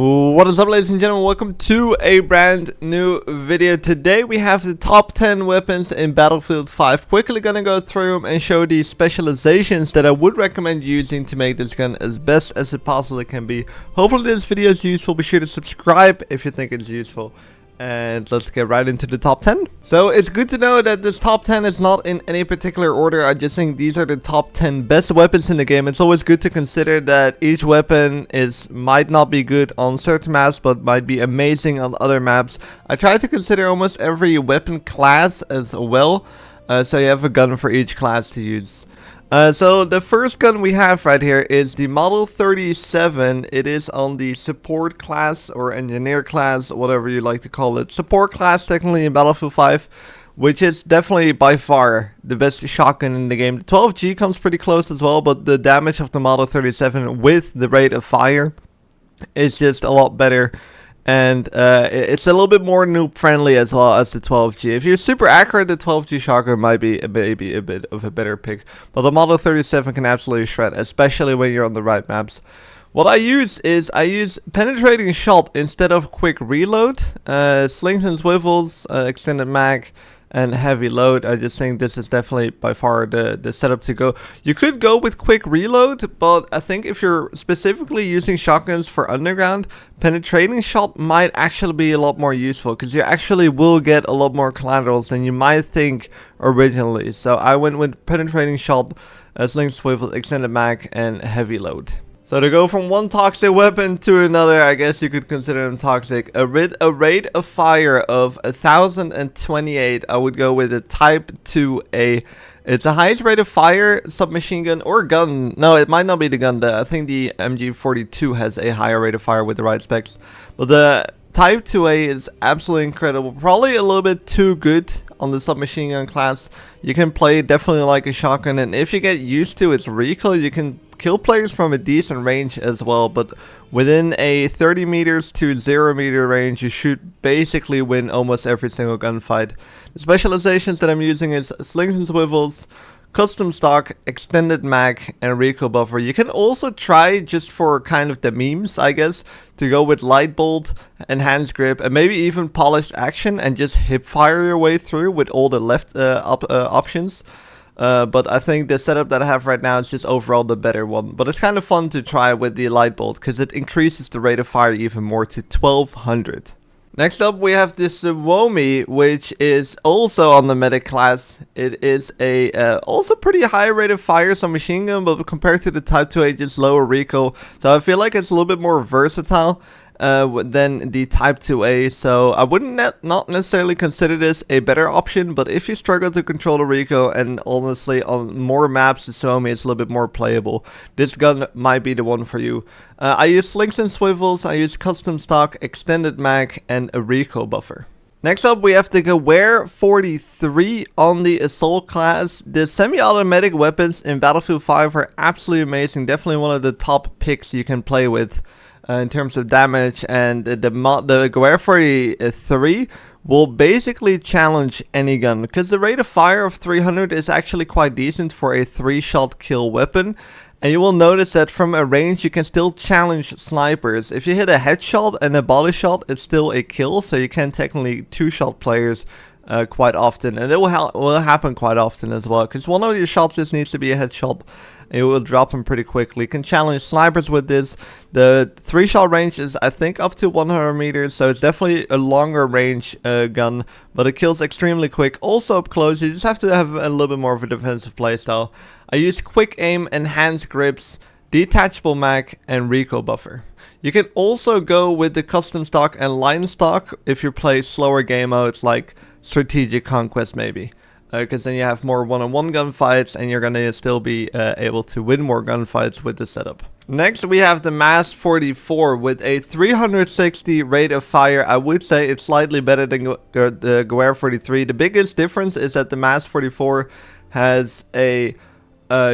What is up, ladies and gentlemen? Welcome to a brand new video. Today we have the top 10 weapons in Battlefield 5. Quickly gonna go through them and show the specializations that I would recommend using to make this gun as best as it possibly can be. Hopefully this video is useful. Be sure to subscribe if you think it's useful. And let's get right into the top 10. So it's good to know that this top 10 is not in any particular order. I just think these are the top 10 best weapons in the game. It's always good to consider that each weapon might not be good on certain maps, but might be amazing on other maps. I try to consider almost every weapon class as well, so you have a gun for each class to use. So the first gun we have right here is the Model 37. It is on the support class or engineer class, whatever you like to call it. Support class technically in Battlefield 5, which is definitely by far the best shotgun in the game. The 12G comes pretty close as well, but the damage of the Model 37 with the rate of fire is just a lot better. And it's a little bit more noob friendly as well as the 12G. If you're super accurate, the 12G shotgun might be maybe a bit of a better pick. But the Model 37 can absolutely shred, especially when you're on the right maps. What I use is penetrating shot instead of quick reload. Slings and swivels, extended mag, and heavy load. I just think this is definitely by far the setup to go. You could go with quick reload, but I think if you're specifically using shotguns for underground, penetrating shot might actually be a lot more useful, because you actually will get a lot more collaterals than you might think originally. So I went with penetrating shot, sling swivel, extended mag, and heavy load. So to go from one toxic weapon to another, I guess you could consider them toxic. A rate of fire of 1028, I would go with a Type 2A. It's the highest rate of fire submachine gun or gun. No, it might not be the gun. I think the MG42 has a higher rate of fire with the right specs. But the Type 2A is absolutely incredible. Probably a little bit too good on the submachine gun class. You can play definitely like a shotgun, and if you get used to its recoil, you can kill players from a decent range as well. But within a 30 meters to 0 meter range, you should basically win almost every single gunfight. The specializations that I'm using is slings and swivels, custom stock, extended mag, and recoil buffer. You can also try, just for kind of the memes, I guess, to go with light bolt, enhanced grip, and maybe even polished action, and just hip fire your way through with all the left options. But I think the setup that I have right now is just overall the better one. But it's kind of fun to try with the light bolt, because it increases the rate of fire even more to 1200. Next up we have the Suomi, which is also on the medic class. It is a also pretty high rate of fire submachine gun, but compared to the Type 2A, just lower recoil. So I feel like it's a little bit more versatile than the Type 2A, so I wouldn't not necessarily consider this a better option. But if you struggle to control the recoil, and honestly on more maps the Suomi is a little bit more playable, this gun might be the one for you. I use slings and swivels, I use custom stock, extended mag, and a recoil buffer. Next up we have the Gewehr 43 on the assault class. The semi-automatic weapons in Battlefield 5 are absolutely amazing, definitely one of the top picks you can play with in terms of damage, and the Gewehr 43 will basically challenge any gun, because the rate of fire of 300 is actually quite decent for a 3-shot kill weapon. And you will notice that from a range you can still challenge snipers. If you hit a headshot and a body shot, it's still a kill, so you can technically 2-shot players quite often, and it will happen quite often as well, because one of your shots just needs to be a headshot. It will drop them pretty quickly. You can challenge snipers with this. The 3-shot range is, I think, up to 100 meters, so it's definitely a longer range gun, but it kills extremely quick. Also up close, you just have to have a little bit more of a defensive playstyle. I use quick aim, enhanced grips, detachable mag, and recoil buffer. You can also go with the custom stock and line stock if you play slower game modes like Strategic Conquest maybe. Because then you have more one-on-one gunfights, and you're gonna still be able to win more gunfights with the setup. Next we have the MAS 44 with a 360 rate of fire. I would say it's slightly better than the Gewehr 43. The biggest difference is that the MAS 44 has a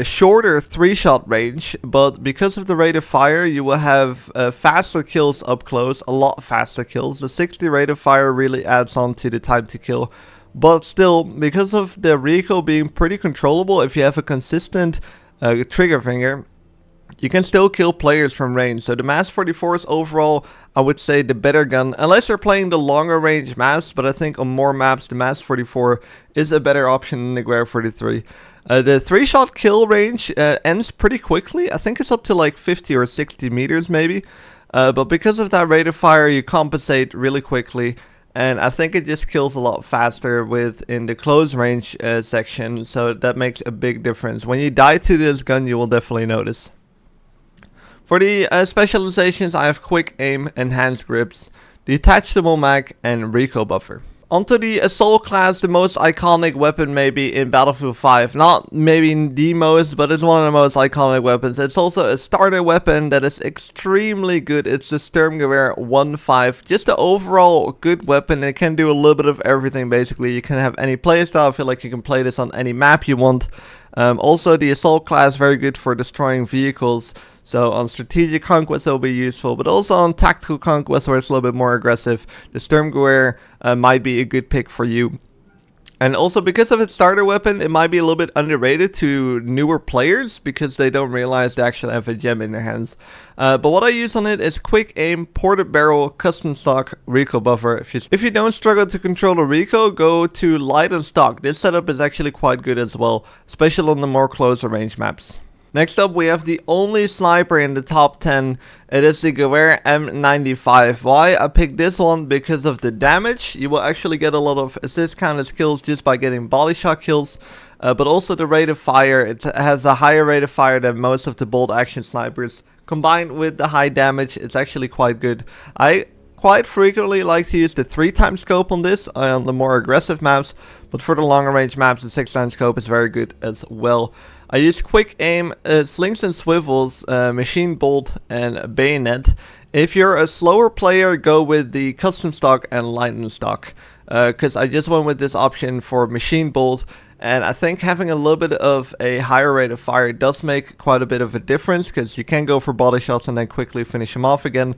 shorter 3-shot range, but because of the rate of fire you will have faster kills up close, a lot faster kills. The 60 rate of fire really adds on to the time to kill. But still, because of the recoil being pretty controllable, if you have a consistent trigger finger, you can still kill players from range. So the MAS 44 is overall, I would say, the better gun, unless you're playing the longer range maps, but I think on more maps the MAS 44 is a better option than the Guerre 43. The 3-shot kill range ends pretty quickly. I think it's up to like 50 or 60 meters maybe. But because of that rate of fire, you compensate really quickly. And I think it just kills a lot faster within the close range section. So that makes a big difference. When you die to this gun, you will definitely notice. For the specializations, I have quick aim, enhanced grips, detachable mag, and recoil buffer. Onto the assault class, the most iconic weapon maybe in Battlefield 5. Not maybe the most, but it's one of the most iconic weapons. It's also a starter weapon that is extremely good. It's the Sturmgewehr 1.5. Just an overall good weapon. It can do a little bit of everything basically. You can have any playstyle. I feel like you can play this on any map you want. Also, the assault class, very good for destroying vehicles. So on strategic conquest it will be useful, but also on tactical conquest where it's a little bit more aggressive, the Sturmgewehr might be a good pick for you. And also because of its starter weapon, it might be a little bit underrated to newer players because they don't realize they actually have a gem in their hands. But what I use on it is quick aim, ported barrel, custom stock, recoil buffer. If you don't struggle to control the recoil, go to light and stock. This setup is actually quite good as well, especially on the more closer range maps. Next up, we have the only sniper in the top 10. It is the Gewehr M95. Why? I picked this one because of the damage. You will actually get a lot of assist counted kills just by getting body shot kills. But also the rate of fire. It has a higher rate of fire than most of the bolt action snipers. Combined with the high damage, it's actually quite good. I quite frequently like to use the 3x scope on this on the more aggressive maps. But for the longer range maps, the 6x scope is very good as well. I use quick aim, slings and swivels, machine bolt, and bayonet. If you're a slower player, go with the custom stock and lightning stock. Because I just went with this option for machine bolt. And I think having a little bit of a higher rate of fire does make quite a bit of a difference. Because you can go for body shots and then quickly finish them off again.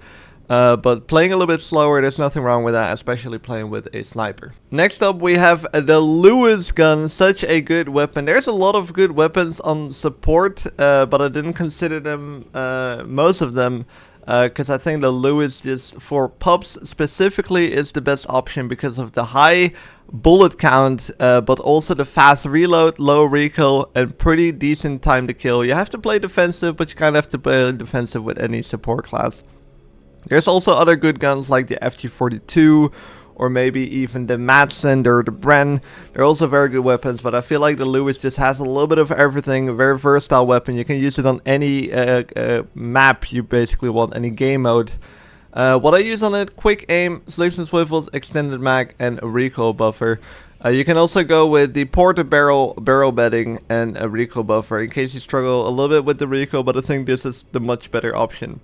But playing a little bit slower, there's nothing wrong with that, especially playing with a sniper. Next up, we have the Lewis gun, such a good weapon. There's a lot of good weapons on support, but I didn't consider them, most of them, because I think the Lewis just for pubs specifically is the best option because of the high bullet count, but also the fast reload, low recoil, and pretty decent time to kill. You have to play defensive, but you kind of have to play defensive with any support class. There's also other good guns like the FG42 or maybe even the Madsen or the Bren. They're also very good weapons, but I feel like the Lewis just has a little bit of everything. A very versatile weapon. You can use it on any map you basically want, any game mode. What I use on it, quick aim, slings and swivels, extended mag, and a recoil buffer. You can also go with the ported barrel, barrel bedding, and a recoil buffer in case you struggle a little bit with the recoil, but I think this is the much better option.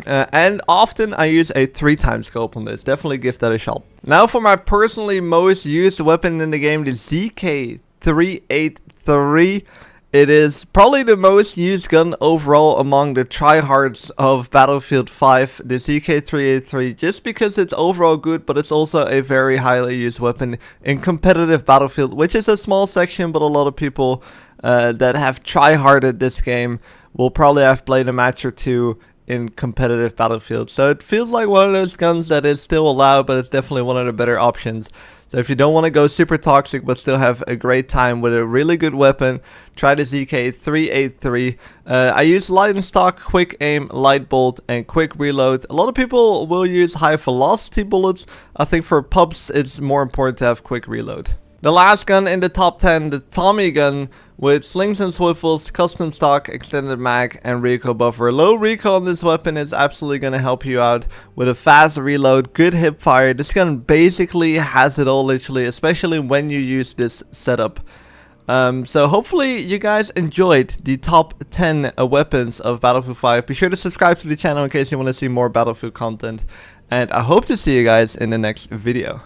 And often I use a 3x scope on this. Definitely give that a shot. Now for my personally most used weapon in the game, the ZK383. It is probably the most used gun overall among the tryhards of Battlefield 5, the ZK383, just because it's overall good, but it's also a very highly used weapon in competitive Battlefield, which is a small section, but a lot of people that have tryharded this game will probably have played a match or two in competitive Battlefield. So it feels like one of those guns that is still allowed, but it's definitely one of the better options. So if you don't want to go super toxic but still have a great time with a really good weapon, try the ZK383. I use light and stock, quick aim, light bolt, and quick reload. A lot of people will use high velocity bullets. I think for pubs it's more important to have quick reload. The last gun in the top 10, the Tommy gun, with slings and swivels, custom stock, extended mag, and recoil buffer. Low recoil on this weapon is absolutely going to help you out with a fast reload, good hip fire. This gun basically has it all literally, especially when you use this setup. So hopefully you guys enjoyed the top 10 weapons of Battlefield 5. Be sure to subscribe to the channel in case you want to see more Battlefield content. And I hope to see you guys in the next video.